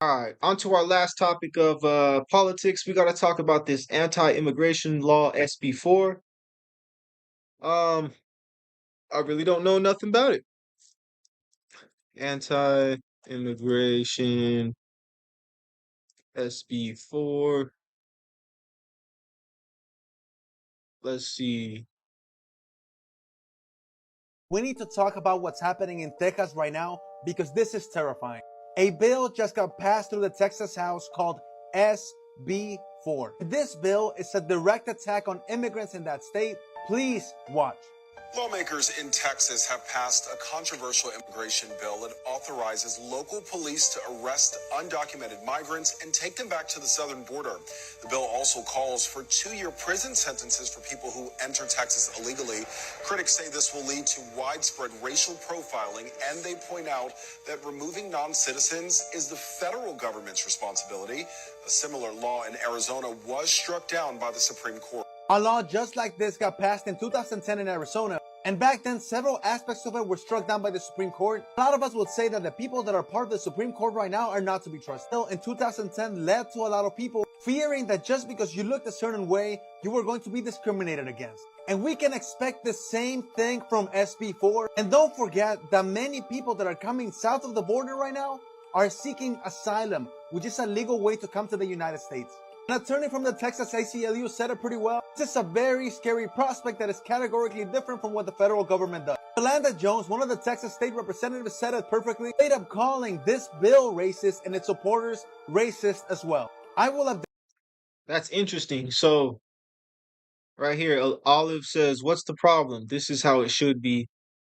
All right, on to our last topic of politics. We got to talk about this anti-immigration law SB-4. Um, I really don't know nothing about it. Anti-immigration SB-4. Let's see. We need to talk about what's happening in Texas right now because this is terrifying. A bill just got passed through the Texas House called SB-4. This bill is a direct attack on immigrants in that state. Please watch. Lawmakers in Texas have passed a controversial immigration bill that authorizes local police to arrest undocumented migrants and take them back to the southern border. The bill also calls for 2-year prison sentences for people who enter Texas illegally. Critics say this will lead to widespread racial profiling, and they point out that removing non-citizens is the federal government's responsibility. A similar law in Arizona was struck down by the Supreme Court. A law just like this got passed in 2010 in Arizona, and back then several aspects of it were struck down by the Supreme Court. A lot of us would say that the people that are part of the Supreme Court right now are not to be trusted. Still, in 2010 led to a lot of people fearing that just because you looked a certain way, you were going to be discriminated against. And we can expect the same thing from SB-4. And don't forget that many people that are coming south of the border right now are seeking asylum, which is a legal way to come to the United States. An attorney from the Texas ACLU said it pretty well. This is a very scary prospect that is categorically different from what the federal government does. Yolanda Jones, one of the Texas state representatives, said it perfectly, straight up calling this bill racist and its supporters racist as well. I will have. That's interesting. So right here, Olive says, "What's the problem? This is how it should be.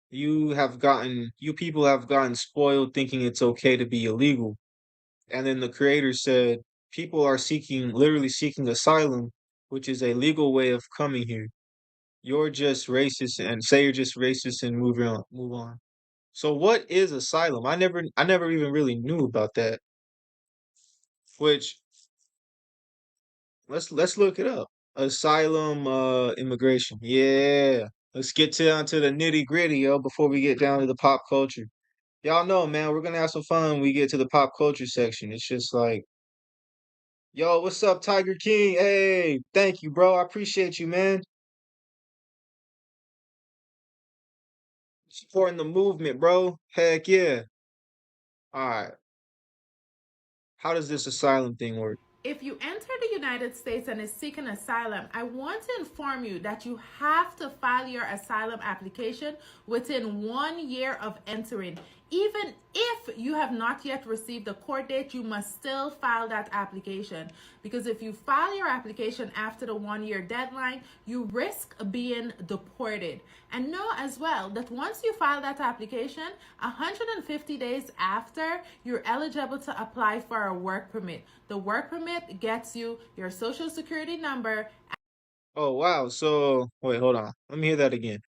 You people have gotten spoiled thinking it's okay to be illegal." And then the creator said, "People are literally seeking asylum, which is a legal way of coming here. You're just racist and say you're just racist and move on." So what is asylum? I never even really knew about that. Which let's look it up. Asylum, immigration. Yeah. Let's get down to the nitty gritty, yo, before we get down to the pop culture. Y'all know, man, we're gonna have some fun when we get to the pop culture section. It's just like, yo, what's up, Tiger King? Hey, thank you, bro. I appreciate you, man. Supporting the movement, bro. Heck yeah. All right. How does this asylum thing work? If you enter the United States and is seeking asylum, I want to inform you that you have to file your asylum application within 1 year of entering. Even if you have not yet received a court date, you must still file that application. Because if you file your application after the 1 year deadline, you risk being deported. And know as well that once you file that application, 150 days after, you're eligible to apply for a work permit. The work permit gets you your social security number. Oh, wow. So, wait, hold on. Let me hear that again.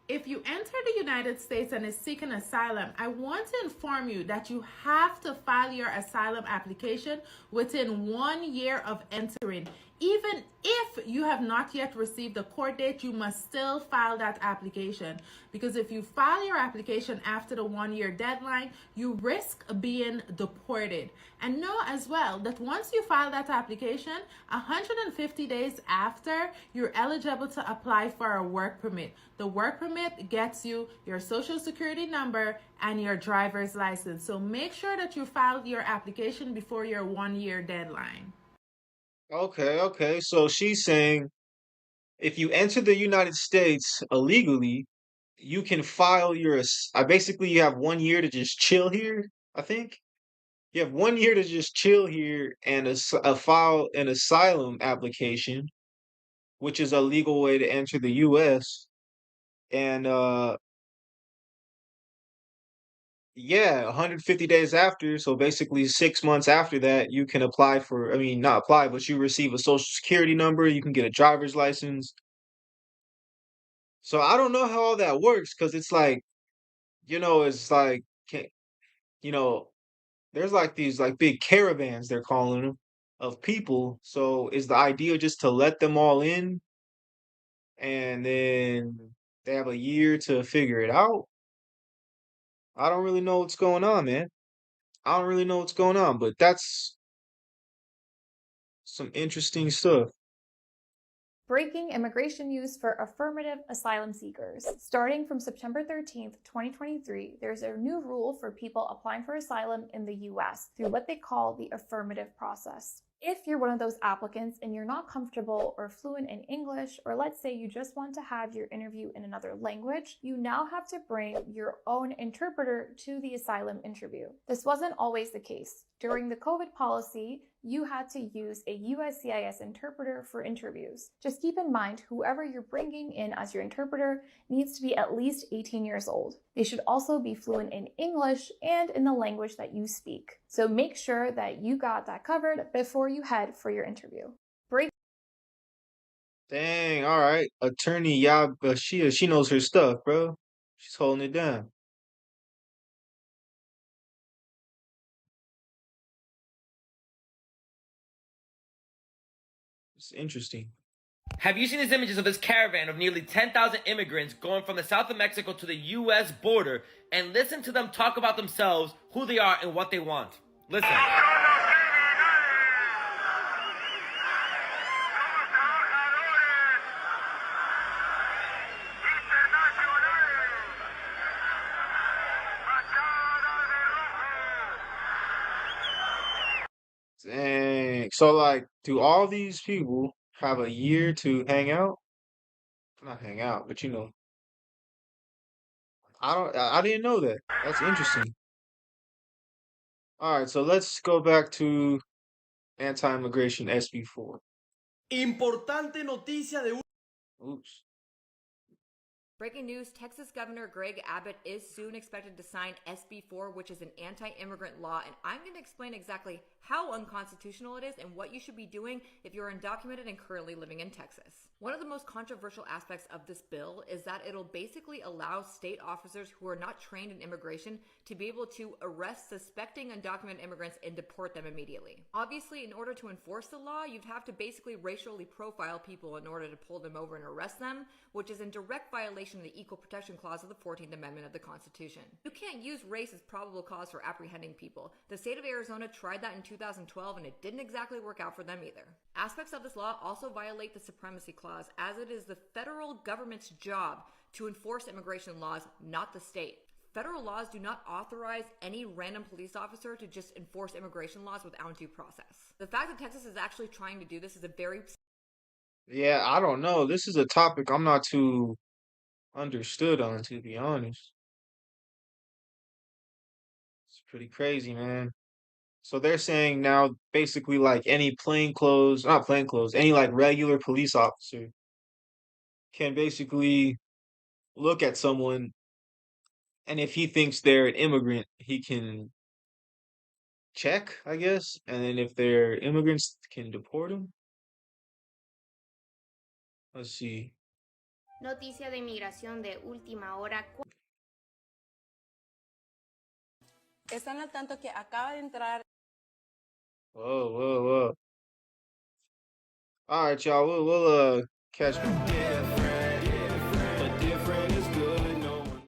If you enter the United States and is seeking asylum, I want to inform you that you have to file your asylum application within 1 year of entering. Even if you have not yet received a court date, you must still file that application. Because if you file your application after the 1 year deadline, you risk being deported. And know as well that once you file that application, 150 days after, you're eligible to apply for a work permit. The work permit gets you your social security number and your driver's license. So make sure that you filed your application before your 1 year deadline. Okay, okay. So she's saying if you enter the United States illegally, you can file basically you have 1 year to just chill here, I think. You have 1 year to just chill here and file an asylum application, which is a legal way to enter the US. And yeah, 150 days after, so basically 6 months after that, you can apply for, I mean, not apply, but you receive a social security number, you can get a driver's license. So I don't know how all that works because it's like, it's like, you know, there's like these like big caravans, they're calling them, of people. So is the idea just to let them all in and then they have a year to figure it out? I don't really know what's going on, man. I don't really know what's going on, but that's some interesting stuff. Breaking immigration news for affirmative asylum seekers. Starting from September 13th, 2023, there's a new rule for people applying for asylum in the US through what they call the affirmative process. If you're one of those applicants and you're not comfortable or fluent in English, or let's say you just want to have your interview in another language, you now have to bring your own interpreter to the asylum interview. This wasn't always the case. During the COVID policy, you had to use a USCIS interpreter for interviews. Just keep in mind, whoever you're bringing in as your interpreter needs to be at least 18 years old. They should also be fluent in English and in the language that you speak. So make sure that you got that covered before you head for your interview. Dang, all right. Attorney Yabashia, she knows her stuff, bro. She's holding it down. It's interesting. Have you seen these images of this caravan of nearly 10,000 immigrants going from the south of Mexico to the U.S. border, and listen to them talk about themselves, who they are, and what they want? Listen. Dang. So, like, do all these people have a year to hang out? Not hang out, but I didn't know that. That's interesting. All right, so let's go back to anti-immigration SB-4. Importante noticia de Oops. Breaking news, Texas Governor Greg Abbott is soon expected to sign SB-4, which is an anti-immigrant law, and I'm going to explain exactly how unconstitutional it is and what you should be doing if you're undocumented and currently living in Texas. One of the most controversial aspects of this bill is that it'll basically allow state officers who are not trained in immigration to be able to arrest suspecting undocumented immigrants and deport them immediately. Obviously, in order to enforce the law, you'd have to basically racially profile people in order to pull them over and arrest them, which is in direct violation of the Equal Protection Clause of the 14th Amendment of the Constitution. You can't use race as probable cause for apprehending people. The state of Arizona tried that in 2012 and it didn't exactly work out for them either. Aspects of this law also violate the Supremacy Clause, as it is the federal government's job to enforce immigration laws, not the state. Federal laws do not authorize any random police officer to just enforce immigration laws without due process. The fact that Texas is actually trying to do this is a very... Yeah, I don't know. This is a topic I'm not too understood on, to be honest. It's pretty crazy, man. So they're saying now basically like any plainclothes, not plainclothes, any like regular police officer can basically look at someone, and if he thinks they're an immigrant, he can check, I guess, and then if they're immigrants, can deport them. Let's see. Noticia de inmigración de última hora. Están al tanto que acaba de entrar. Whoa, whoa, whoa. All right, y'all. We'll catch me.